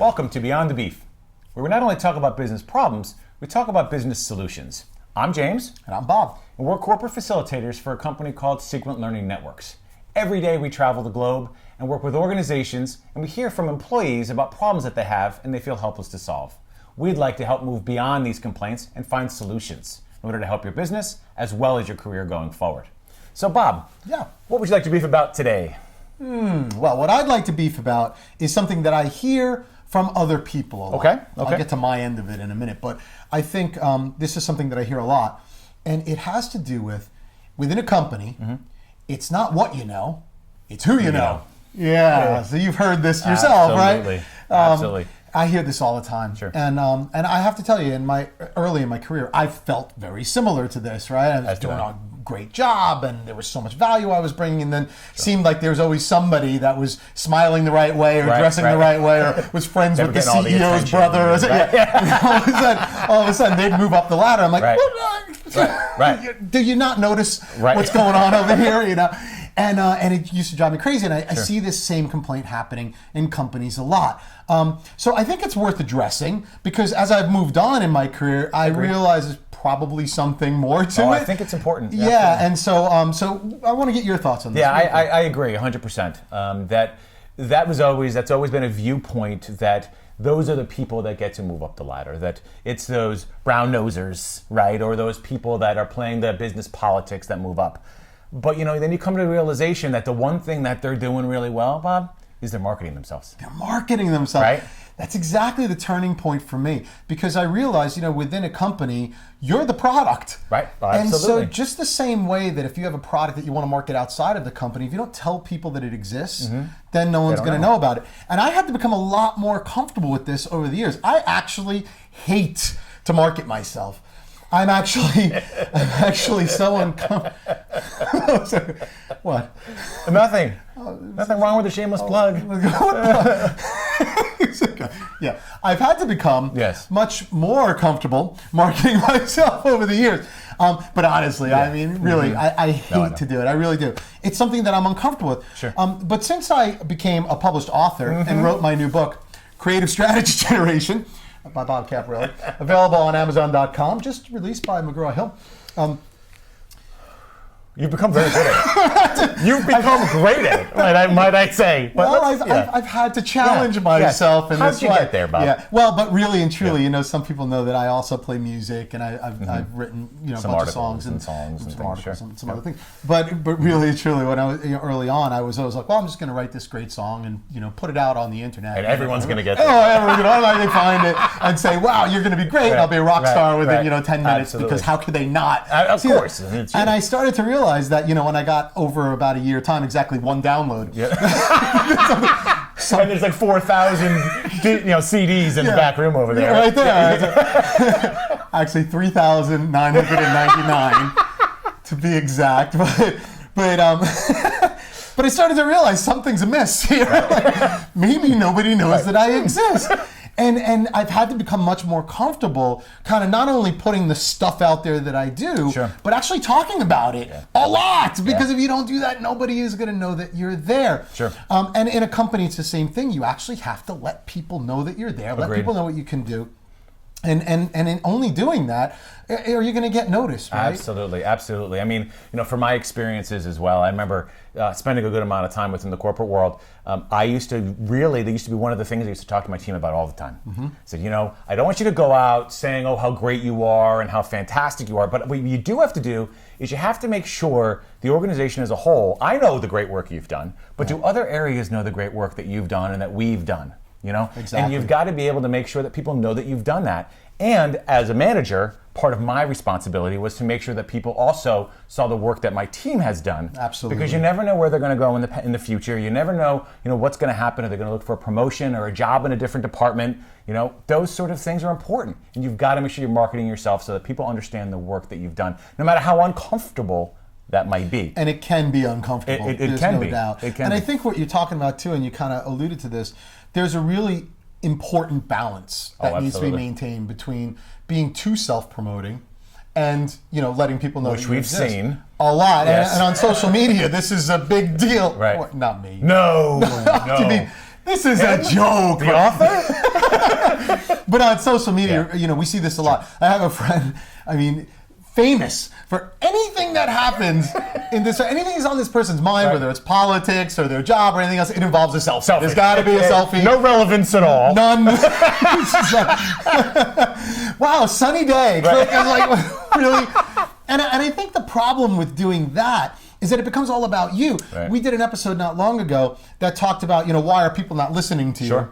Welcome to Beyond the Beef, where we not only talk about business problems, we talk about business solutions. I'm James. And I'm Bob. And we're corporate facilitators for a company called Sequent Learning Networks. Every day we travel the globe and work with organizations, and we hear from employees about problems that they have and they feel helpless to solve. We'd like to help move beyond these complaints and find solutions in order to help your business as well as your career going forward. So Bob, what would you like to beef about today? Well, what I'd like to beef about is something that I hear from other people a lot. Okay. I'll get to my end of it in a minute, but I think this is something that I hear a lot, and it has to do with, within a company, it's not what you know, it's who you know. Yeah, so you've heard this yourself, right? Absolutely. I hear this all the time. Sure. And I have to tell you, early in my career, I felt very similar to this, right? I was doing a great job, and there was so much value I was bringing, and then seemed like there was always somebody that was smiling the right way, or dressing the right way, or was friends with the CEO's brother. All of a sudden, they'd move up the ladder. I'm like, do you not notice what's going on over here? You know. And it used to drive me crazy, and I see this same complaint happening in companies a lot. So I think it's worth addressing, because as I've moved on in my career, I realize there's probably something more to it. I think it's important. Yeah, and so I want to get your thoughts on this. Yeah, I agree 100%. That's always been a viewpoint that those are the people that get to move up the ladder, that it's those brown nosers, right, or those people that are playing the business politics that move up. But then you come to the realization that the one thing that they're doing really well, Bob, is they're marketing themselves. They're marketing themselves. Right? That's exactly the turning point for me, because I realized, within a company, you're the product. Right. Absolutely. And so just the same way that if you have a product that you want to market outside of the company, if you don't tell people that it exists, then no one's going to know about it. And I had to become a lot more comfortable with this over the years. I actually hate to market myself. I'm actually so uncomfortable. What? Nothing. Nothing wrong with a shameless plug. Yeah, I've had to become much more comfortable marketing myself over the years. But honestly, I mean, really, I hate to do it. I really do. It's something that I'm uncomfortable with. Sure. But since I became a published author and wrote my new book, Creative Strategy Generation, by Bob Caporale, available on Amazon.com, just released by McGraw-Hill. You've become very good at it. You've become great at it, might I say. But I've had to challenge myself. How did you get there, Bob? Yeah. Well, but really and truly, some people know that I also play music, and I've written a bunch of songs and some articles and some other things. But really and truly, when I was early on, I was always like, well, I'm just going to write this great song and put it out on the internet. And everyone's going to get there. Everyone's going to find it and say, wow, you're going to be great. I'll be a rock star within 10 minutes, because how could they not? Of course. And I started to realize that when I got over about a year time, exactly one download. Yeah. And there's like 4,000 CDs in the back room over there. Right there. Actually 3,999 to be exact. But I started to realize something's amiss here. Like, maybe nobody knows that I exist. And I've had to become much more comfortable kind of not only putting the stuff out there that I do, but actually talking about it a lot. Because if you don't do that, nobody is going to know that you're there. Sure. And in a company, it's the same thing. You actually have to let people know that you're there. Let people know what you can do. And in only doing that, are you going to get noticed, right? Absolutely. I mean, from my experiences as well, I remember spending a good amount of time within the corporate world. They used to be one of the things I used to talk to my team about all the time. I said, I don't want you to go out saying, oh, how great you are and how fantastic you are. But what you do have to do is you have to make sure the organization as a whole, I know the great work you've done, but do other areas know the great work that you've done and that we've done? Exactly. And you've got to be able to make sure that people know that you've done that. And as a manager, part of my responsibility was to make sure that people also saw the work that my team has done. Absolutely. Because you never know where they're going to go in the future. You never know, what's going to happen. Are they going to look for a promotion or a job in a different department? Those sort of things are important. And you've got to make sure you're marketing yourself so that people understand the work that you've done, no matter how uncomfortable that might be. And it can be uncomfortable. There's no doubt. It can and be. I think what you're talking about too, and you kind of alluded to this, there's a really important balance that needs to be maintained between being too self-promoting and letting people know, which we've seen a lot. And on social media, this is a big deal. Right? Not me. No. I mean, This is a joke. The author? But on social media, we see this a lot. I have a friend, famous for anything that happens in this, anything is on this person's mind, whether it's politics or their job or anything else, it involves a selfie. There's got to be a selfie. No relevance at all. None. Wow, sunny day. Right. I was like, really? And I think the problem with doing that is that it becomes all about you. Right. We did an episode not long ago that talked about, why are people not listening to you? Sure.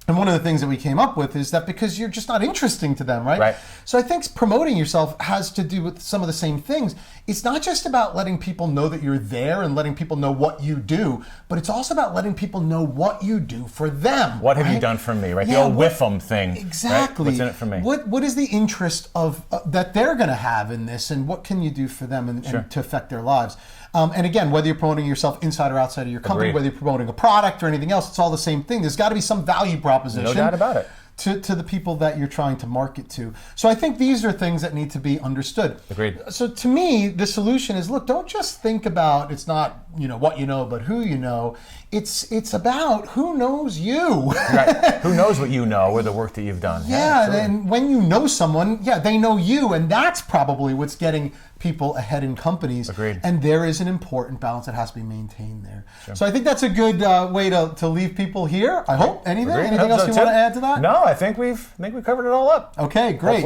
And one of the things that we came up with is that because you're just not interesting to them, right? Right. So I think promoting yourself has to do with some of the same things. It's not just about letting people know that you're there and letting people know what you do, but it's also about letting people know what you do for them. What have you done for me, right? Yeah, the old whiff 'em thing. Exactly. Right? What's in it for me? What is the interest of that they're going to have in this, and what can you do for them and to affect their lives? And again, whether you're promoting yourself inside or outside of your company, Agreed. whether you're promoting a product or anything else, it's all the same thing. There's got to be some value proposition. No doubt about it. To the people that you're trying to market to. So I think these are things that need to be understood. Agreed. So to me, the solution is, look, don't just think about, it's not, what you know, but who you know. It's about who knows you. Right. Who knows what you know or the work that you've done. Yeah, and when you know someone, they know you, and that's probably what's getting people ahead in companies. Agreed. And there is an important balance that has to be maintained there. Sure. So I think that's a good way to leave people here. I hope. Anything else you want to add to that? No, I think we covered it all up. Okay, great.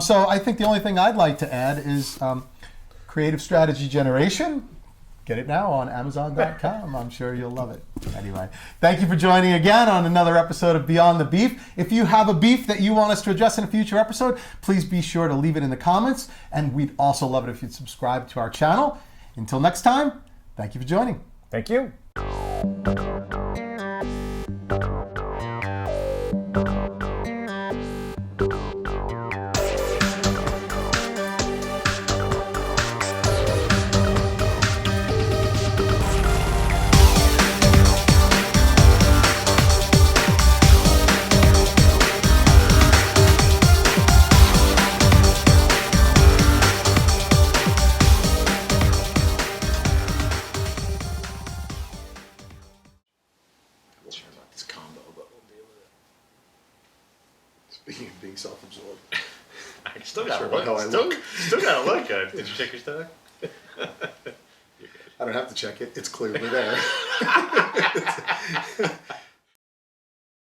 So I think the only thing I'd like to add is creative strategy generation. Get it now on Amazon.com. I'm sure you'll love it. Anyway, thank you for joining again on another episode of Beyond the Beef. If you have a beef that you want us to address in a future episode, please be sure to leave it in the comments. And we'd also love it if you'd subscribe to our channel. Until next time, thank you for joining. Thank you. Speaking of being self-absorbed, I still gotta sure about how I look. look. Still gotta look good. Did you check your stomach? I don't have to check it. It's clearly there.